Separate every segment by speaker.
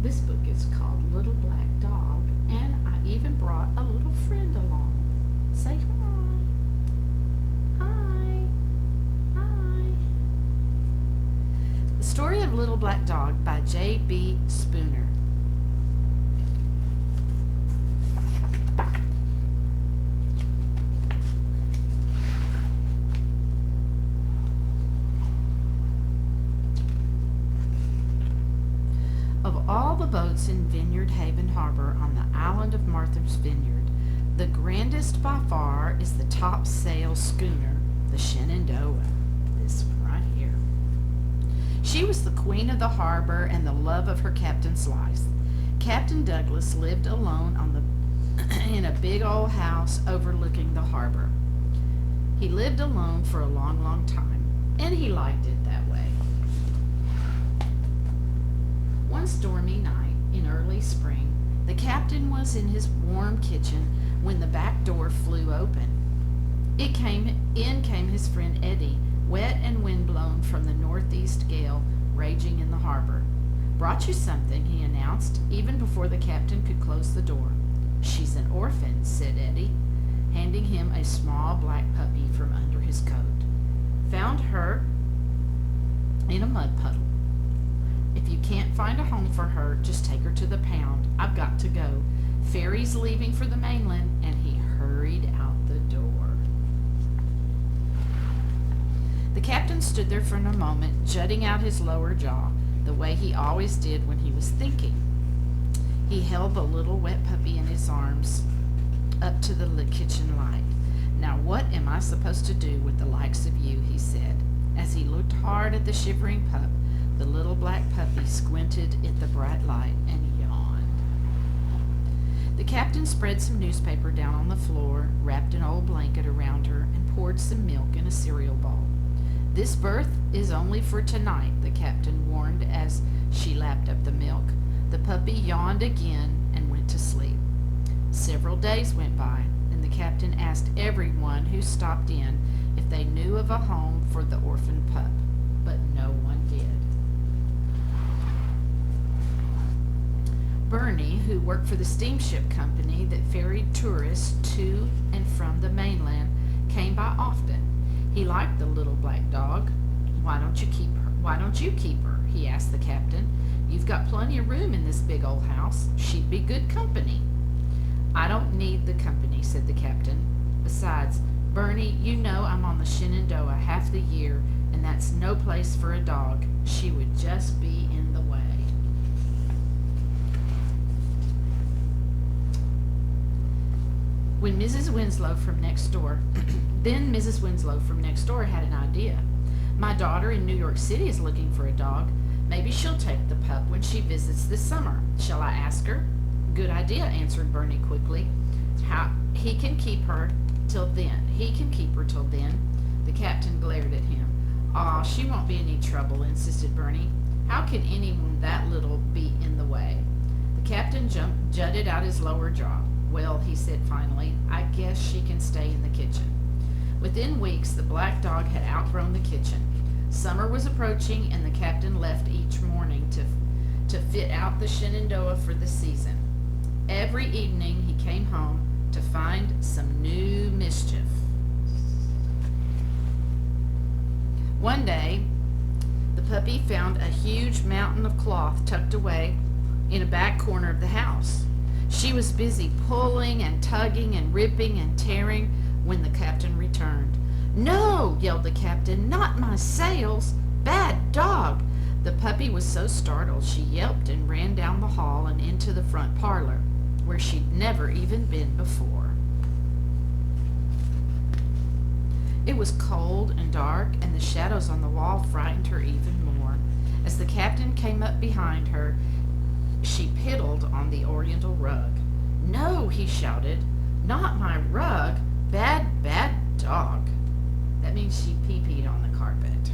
Speaker 1: This book is called Little Black Dog, and I even brought a little friend along. Say hi. Hi. Hi. The Story of Little Black Dog by J.B. Spooner. Of all the boats in Vineyard Haven Harbor on the island of Martha's Vineyard, the grandest by far is the topsail schooner, the Shenandoah. This one right here. She was the queen of the harbor and the love of her captain's life. Captain Douglas lived alone in a big old house overlooking the harbor. He lived alone for a long, long time, and he liked it that way. One stormy night in early spring, the captain was in his warm kitchen when the back door flew open. In came his friend Eddie, wet and windblown from the northeast gale raging in the harbor. "Brought you something," he announced, even before the captain could close the door. "She's an orphan," said Eddie, handing him a small black puppy from under his coat. "Found her in a mud puddle. If you can't find a home for her, just take her to the pound. I've got to go. Ferry's leaving for the mainland," and he hurried out the door. The captain stood there for a moment, jutting out his lower jaw, the way he always did when he was thinking. He held the little wet puppy in his arms up to the kitchen light. "Now what am I supposed to do with the likes of you?" he said, as he looked hard at the shivering pup. The little black puppy squinted at the bright light and yawned. The captain spread some newspaper down on the floor, wrapped an old blanket around her, and poured some milk in a cereal bowl. "This berth is only for tonight," the captain warned as she lapped up the milk. The puppy yawned again and went to sleep. Several days went by, and the captain asked everyone who stopped in if they knew of a home for the orphan pup, but no one did. Bernie, who worked for the steamship company that ferried tourists to and from the mainland, came by often. He liked the little black dog. Why don't you keep her?" he asked the captain. "You've got plenty of room in this big old house. She'd be good company." "I don't need the company," said the captain. "Besides, Bernie, you know I'm on the Shenandoah half the year, and that's no place for a dog. She would just be in the way." When Mrs. Winslow from next door, Mrs. Winslow from next door had an idea. "My daughter in New York City is looking for a dog. Maybe she'll take the pup when she visits this summer. Shall I ask her?" "Good idea," answered Bernie quickly. He can keep her till then. The captain glared at him. "Aw, she won't be any trouble," insisted Bernie. "How can anyone that little be in the way?" The captain jutted out his lower jaw. "Well," he said finally, "I guess she can stay in the kitchen." Within weeks, the black dog had outgrown the kitchen. Summer was approaching, and the captain left each morning to fit out the Shenandoah for the season. Every evening he came home to find some new mischief. One day, the puppy found a huge mountain of cloth tucked away in a back corner of the house. She was busy pulling and tugging and ripping and tearing when the captain returned. "No!" yelled the captain. "Not my sails! Bad dog!" The puppy was so startled she yelped and ran down the hall and into the front parlor, where she'd never even been before. It was cold and dark, and the shadows on the wall frightened her even more. As the captain came up behind her, she piddled on the oriental rug. "No!" he shouted. "Not my rug! Bad, bad dog!" That means she pee-peed on the carpet.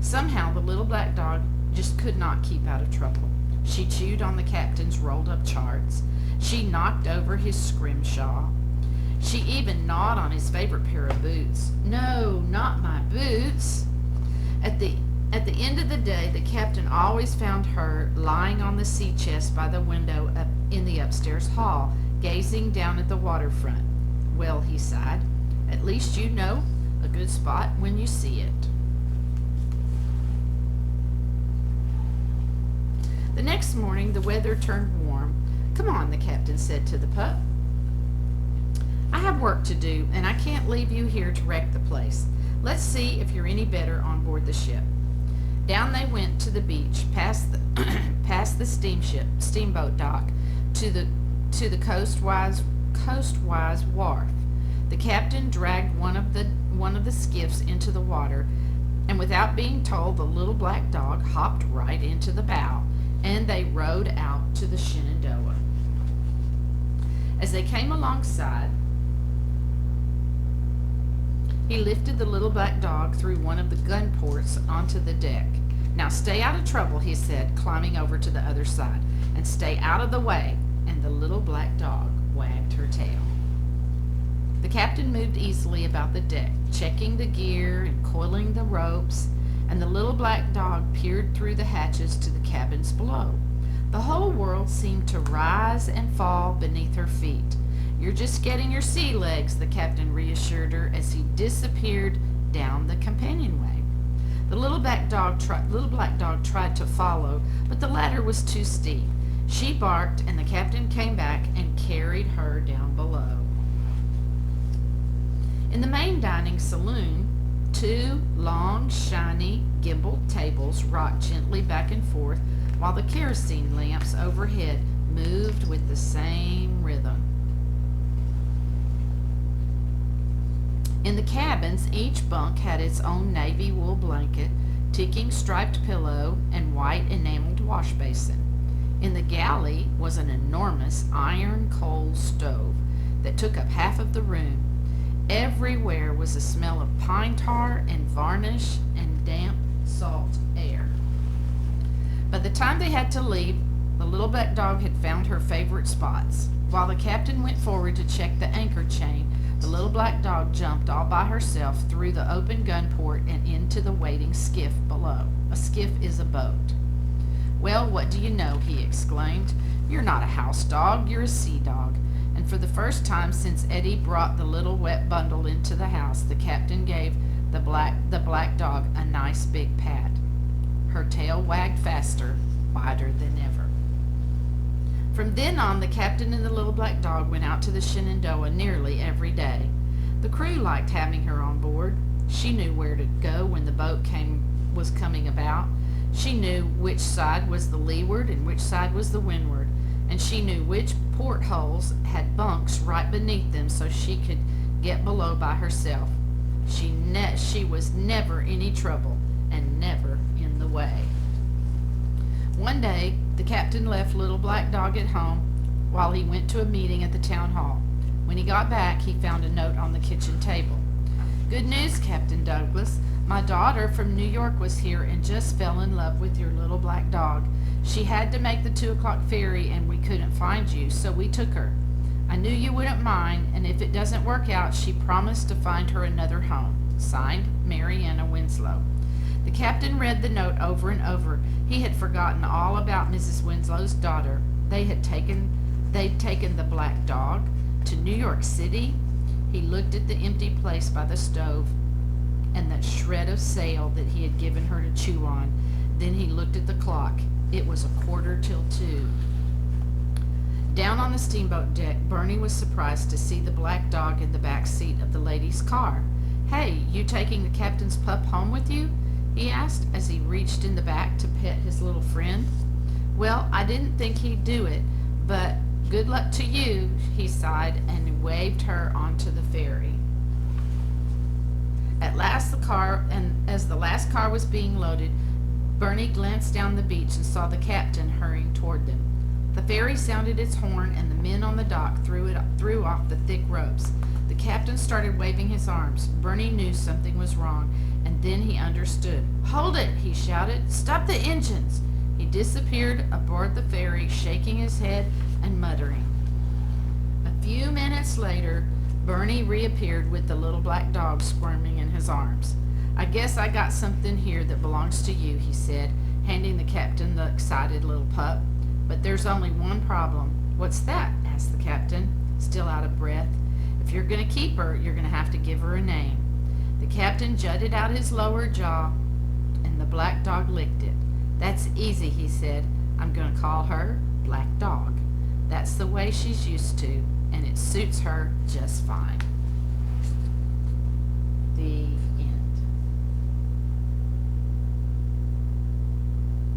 Speaker 1: Somehow the little black dog just could not keep out of trouble. She chewed on the captain's rolled-up charts. She knocked over his scrimshaw. She even gnawed on his favorite pair of boots. "No, not my boots!" At the At the end of the day, the captain always found her lying on the sea chest by the window up in the upstairs hall, gazing down at the waterfront. Well, he sighed, at least you know a good spot when you see it. The next morning, the weather turned warm. Come on, the captain said to the pup. I have work to do, and I can't leave you here to wreck the place. Let's see if you're any better on board the ship. Down they went to the beach, past the steamboat dock, to the coastwise wharf. The captain dragged one of the skiffs into the water, and without being told, the little black dog hopped right into the bow, and they rowed out to the Shenandoah. As they came alongside, he lifted the little black dog through one of the gun ports onto the deck. Now stay out of trouble, he said, climbing over to the other side, and stay out of the way, and the little black dog wagged her tail. The captain moved easily about the deck, checking the gear and coiling the ropes, and the little black dog peered through the hatches to the cabins below. The whole world seemed to rise and fall beneath her feet. You're just getting your sea legs, the captain reassured her as he disappeared down the companionway. The little black dog tried to follow, but the ladder was too steep. She barked, and the captain came back and carried her down below. In the main dining saloon, two long, shiny, gimbaled tables rocked gently back and forth while the kerosene lamps overhead moved with the same rhythm. In the cabins, each bunk had its own navy wool blanket, ticking striped pillow, and white enameled wash basin. In the galley was an enormous iron coal stove that took up half of the room. Everywhere was a smell of pine tar and varnish and damp salt air. By the time they had to leave, the little black dog had found her favorite spots. While the captain went forward to check the anchor chain, the little black dog jumped all by herself through the open gun port and into the waiting skiff below. A skiff is a boat. Well, what do you know, he exclaimed. You're not a house dog, you're a sea dog. And for the first time since Eddie brought the little wet bundle into the house, the captain gave the black dog a nice big pat. Her tail wagged faster, wider than ever. From then on, the captain and the little black dog went out to the Shenandoah nearly every day. The crew liked having her on board. She knew where to go when the boat was coming about. She knew which side was the leeward and which side was the windward, and she knew which portholes had bunks right beneath them so she could get below by herself. She was never any trouble and never in the way. One day, the captain left little black dog at home while he went to a meeting at the town hall. When he got back, he found a note on the kitchen table. Good news, Captain Douglas. My daughter from New York was here and just fell in love with your little black dog. She had to make the 2 o'clock ferry and we couldn't find you, so we took her. I knew you wouldn't mind, and if it doesn't work out, she promised to find her another home. Signed, Marianna Winslow. The captain read the note over and over. He had forgotten all about Mrs. Winslow's daughter. They'd taken the black dog to New York City. He looked at the empty place by the stove and that shred of sail that he had given her to chew on. Then he looked at the clock. It was 1:45. Down on the steamboat deck, Bernie was surprised to see the black dog in the back seat of the ladies' car. Hey, you taking the captain's pup home with you? He asked as he reached in the back to pet his little friend. Well, I didn't think he'd do it, but good luck to you, he sighed and waved her onto the ferry. As the last car was being loaded, Bernie glanced down the beach and saw the captain hurrying toward them. The ferry sounded its horn, and the men on the dock threw off the thick ropes. The captain started waving his arms. Bernie knew something was wrong, and then he understood. Hold it, he shouted. Stop the engines. He disappeared aboard the ferry, shaking his head and muttering. A few minutes later, Bernie reappeared with the little black dog squirming in his arms. I guess I got something here that belongs to you, he said, handing the captain the excited little pup. But there's only one problem. What's that? Asked the captain, still out of breath. If you're going to keep her, you're going to have to give her a name. The captain jutted out his lower jaw, and the black dog licked it. That's easy, he said. I'm going to call her Black Dog. That's the way she's used to, and it suits her just fine. The